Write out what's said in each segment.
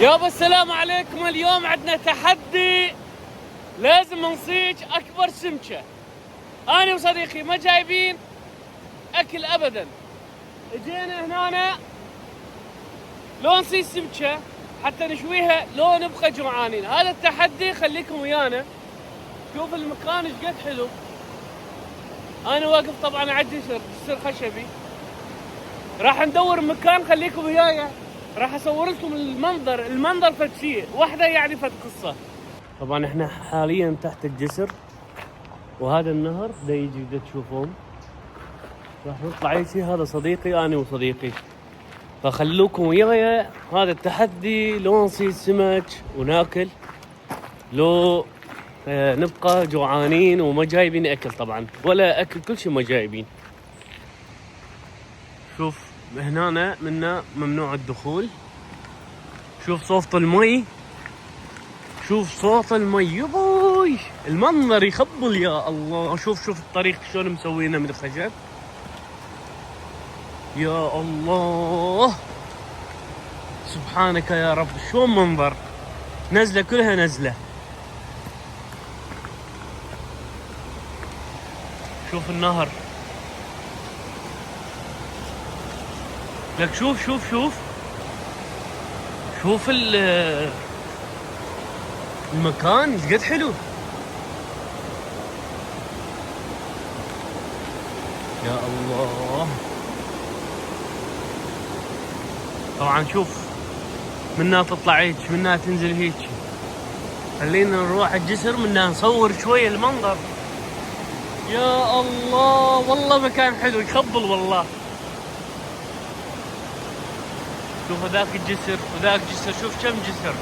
يابا السلام عليكم. اليوم عندنا تحدي، لازم نصيد اكبر سمكة. انا وصديقي ما جايبين اكل ابدا، اجينا هنا لو نصيد سمكة حتى نشويها لو نبقى جوعانين. هذا التحدي، خليكم ويانا. شوف المكان ايش قد حلو. انا واقف طبعا على جسر خشبي، راح ندور مكان. خليكم وياي، راح اصور لكم المنظر فد شيء واحده، يعني فد قصه. طبعا احنا حاليا تحت الجسر، وهذا النهر دا يجي دا تشوفون. راح نطلع اي شيء. هذا صديقي، انا وصديقي، فخلوكم وياي. هذا التحدي، لو نصيد سمك وناكل، لو نبقى جوعانين وما جايبين اكل طبعا، ولا اكل، كل شيء ما جايبين. شوف هنا منا ممنوع الدخول. شوف صوت المي، شوف صوت المي يبوي، المنظر يخبل يا الله. شوف الطريق شلون مسوينه من الخشب يا الله. سبحانك يا رب، شلون منظر، نزله كلها نزله. شوف النهر، لك شوف المكان ايش قد حلو يا الله. طبعا شوف منا تطلع هيك، منا تنزل هيك. خلينا نروح الجسر منا نصور شويه المنظر. يا الله والله مكان حلو يخبل والله. شوف هذاك الجسر وذاك جسر، شوف كم جسر.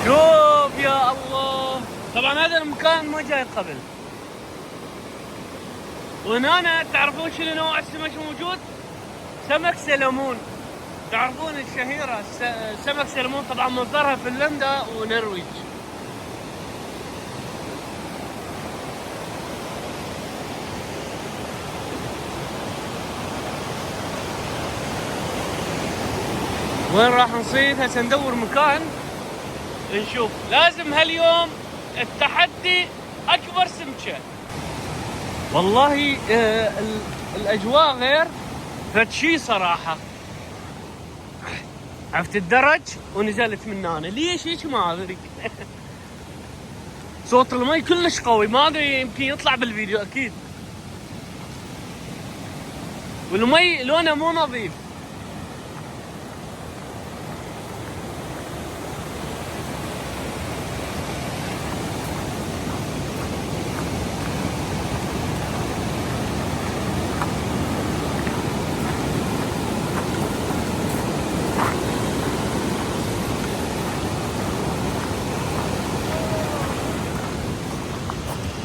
شوف يا الله. طبعا هذا المكان ما جاي قبل. وهنا تعرفون شنو نوع السمك موجود؟ سمك سلمون. تعرفون الشهيرة سمك سلمون، طبعا مصدرها فنلندا ونرويج. وين راح نصيد؟ هسه ندور مكان نشوف. لازم هاليوم التحدي اكبر سمكة. والله الاجواء غير فد شي صراحة. عرفت الدرج ونزلت من هنا. ليش هيك ما ادري. صوت المي كلش قوي، ما ادري يمكن يطلع بالفيديو اكيد. والمي لونه مو نظيف.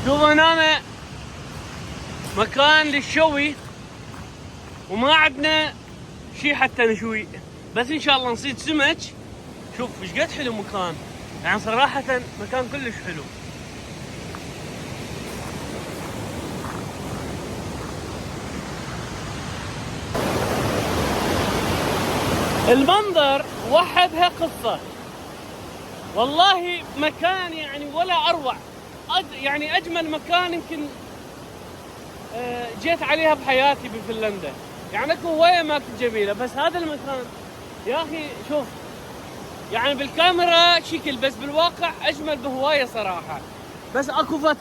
شوف هنا مكان للشوي، وما عندنا شي حتى نشوي، بس ان شاء الله نصيد سمك. شوف ايش قد حلو مكان، يعني صراحة مكان كلش حلو. المنظر وحدها قصة والله. مكان يعني ولا اروع، يعني اجمل مكان يمكن جيت عليها بحياتي بفنلندا. يعني اكو هوايه اماكن جميله، بس هذا المكان يا اخي شوف، يعني بالكاميرا شكل، بس بالواقع اجمل بهوايه صراحه. بس اكو فد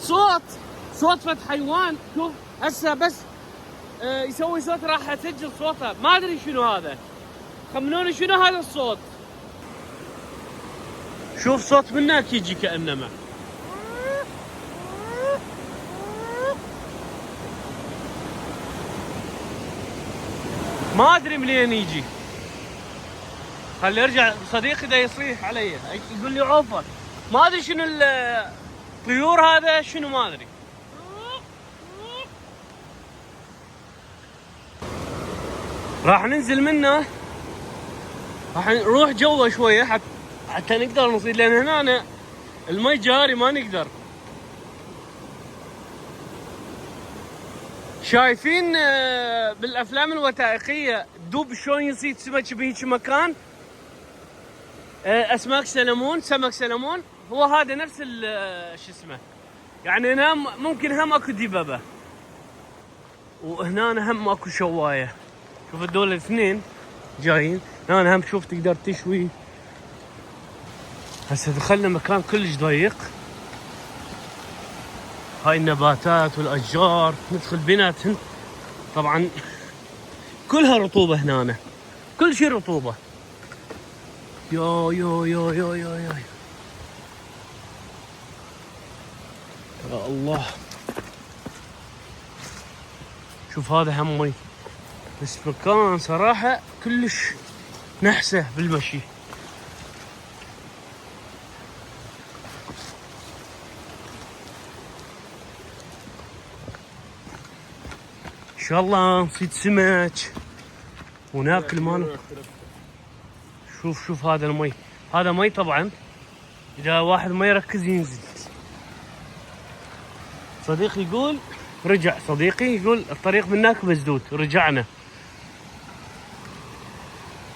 صوت فد حيوان. شوف هسه بس يسوي صوت، راح اسجل صوته، ما ادري شنو هذا. خمنوني شنو هذا الصوت. شوف صوت منك يجي كانما. ما ادري منين يجي. خلي يرجع صديقي ده يصيح علي، يقول لي عوفه. ما ادري شنو الطيور هذا، شنو ما ادري. راح ننزل منه، راح نروح جوا شويه حتى نقدر نصيد، لان هنا المي جاري ما نقدر. شايفين بالافلام الوثائقيه الدوب شلون يصيد سمك بهيج مكان؟ اسماك سلمون، سمك سلمون، هو هذا نفس شو اسمه، يعني هنا ممكن هم اكو دببه وهنا هم اكو شوايه. شوف هذول الاثنين جايين هنا، هم شوف تقدر تشوي. هسه دخلنا مكان كلش ضيق، هاي النباتات والاشجار ندخل بيناتهن، طبعا كلها رطوبه هنا، كل شيء رطوبه. يا يا يا يا يا يا يا الله، شوف هذا هم مي، بس مكان صراحه كلش نحسه بالمشي. ان شاء الله نصيد سمك وناكل مال. شوف هذا المي، هذا مي طبعا اذا واحد ما يركز ينزل. صديقي يقول رجع، صديقي يقول الطريق منك مسدود، رجعنا.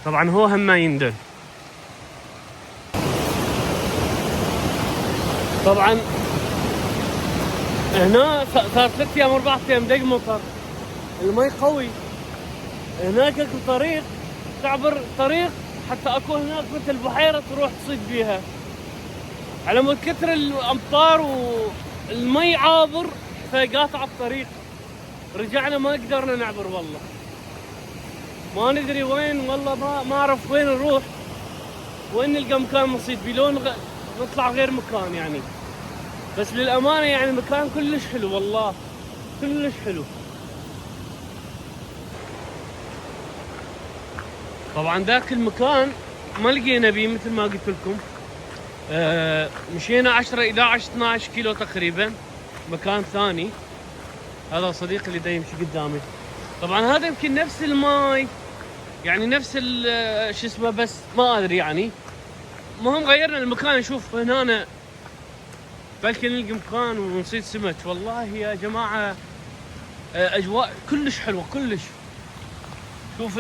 طبعا هو هم ما يندل. طبعا هنا صار 3 ايام 4 ايام دق مطر، المي قوي. هناك اكو طريق تعبر طريق حتى اكو هناك مثل بحيره تروح تصيد بيها، على مود كثر الامطار والمي عابر فقاطع الطريق. رجعنا ما قدرنا نعبر والله، ما ندري وين، والله ما اعرف وين نروح، وين نلقى مكان نصيد بيه، لو نطلع غير مكان يعني. بس للامانه يعني المكان كلش حلو والله، كلش حلو. طبعا ذاك المكان ما لقينا بيه مثل ما قلت لكم، مشينا 10 11 12 كيلو تقريبا مكان ثاني. هذا صديقي اللي دا يمشي قدامي. طبعا هذا يمكن نفس الماي يعني نفس شو اسمه، بس ما ادري يعني. المهم غيرنا المكان، نشوف هنا بلكن نلقى مكان ونصيد سمك. والله يا جماعه اجواء كلش حلوه كلش. شوف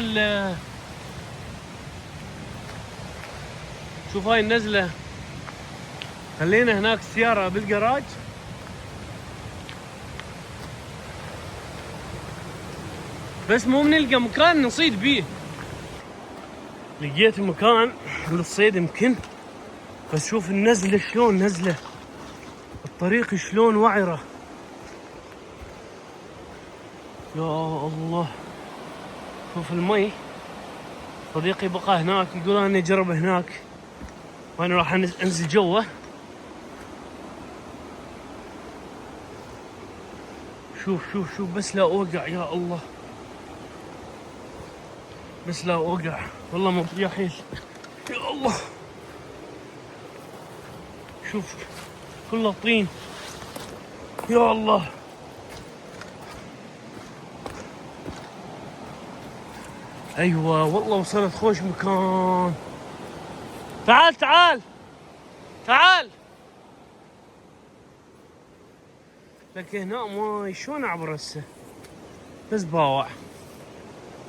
شوف هاي النزله، خلينا هناك السياره بالجراج. بس مو بنلقى مكان نصيد بيه. لقيت مكان للصيد يمكن، بس شوف النزله شلون نزله، الطريق شلون وعره. يا الله، شوف المي. صديقي بقى هناك يقول انا اجرب هناك، وانا راح انزل جوه. شوف بس لا اوقع، يا الله بس لا اوقع، والله مطيح حيل. يا الله شوف كله طين، يا الله. ايوه والله وصلت خوش مكان. تعال تعال تعال، لكن هنا ماي شلون اعبر هسه؟ بس باوع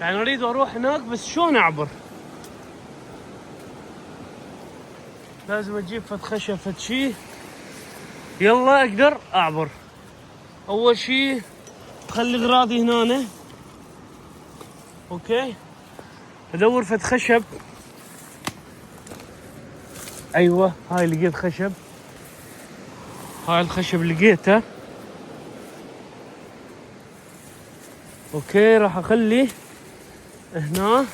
يعني اريد اروح هناك، بس شلون اعبر؟ لازم اجيب فد خشب فد شي. يلا اقدر اعبر. اول شي خلي اغراضي هنا، اوكي، ادور فد خشب. ايوه هاي لقيت خشب، هاي الخشب لقيته. اوكي راح اخلي هنا،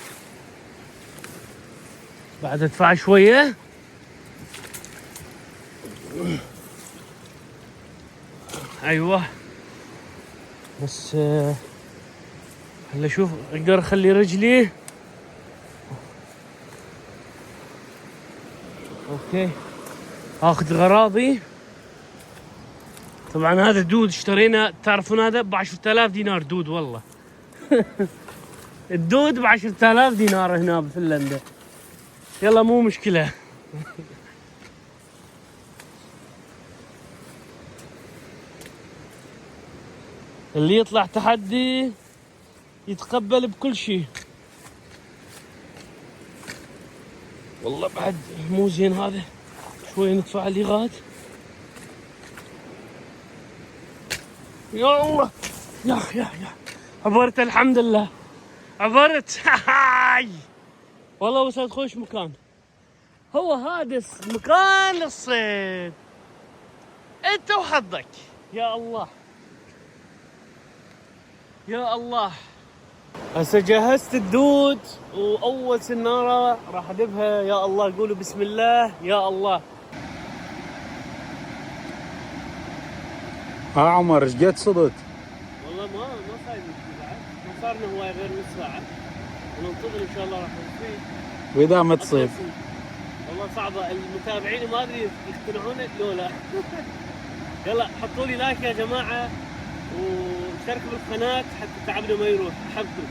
بعد ادفع شويه. ايوه بس هلا شوف اقدر اخلي رجلي. اوكي اخذ غراضي. طبعا هذا دود اشترينا، تعرفون هذا ب 10,000 دينار دود والله. الدود ب 10,000 دينار هنا بفنلندا. يلا مو مشكلة. اللي يطلع تحدي يتقبل بكل شيء. والله بعد مو زين هذا، شوي ندفع الليغات. يا الله يا عبرت الحمد لله، عبرت. والله وصلت خوش مكان، هو هذا مكان للصيد، انت وحظك. يا الله يا الله. هسه جهزت الدود واول سناره راح ادبها. يا الله قولوا بسم الله. يا الله. ها عمر ايش قد صدت؟ والله ما صاير بعد، ما صارنا هواي غير نص ساعه، وننتظر ان شاء الله راح نصيد. واذا ما تصيد والله صعبه، المتابعين ما ادري يقتنعون لو لا. يلا حطوا لي لايك يا جماعه وشاركوا بالقناه حتى تعبنا ما يروح. حبوا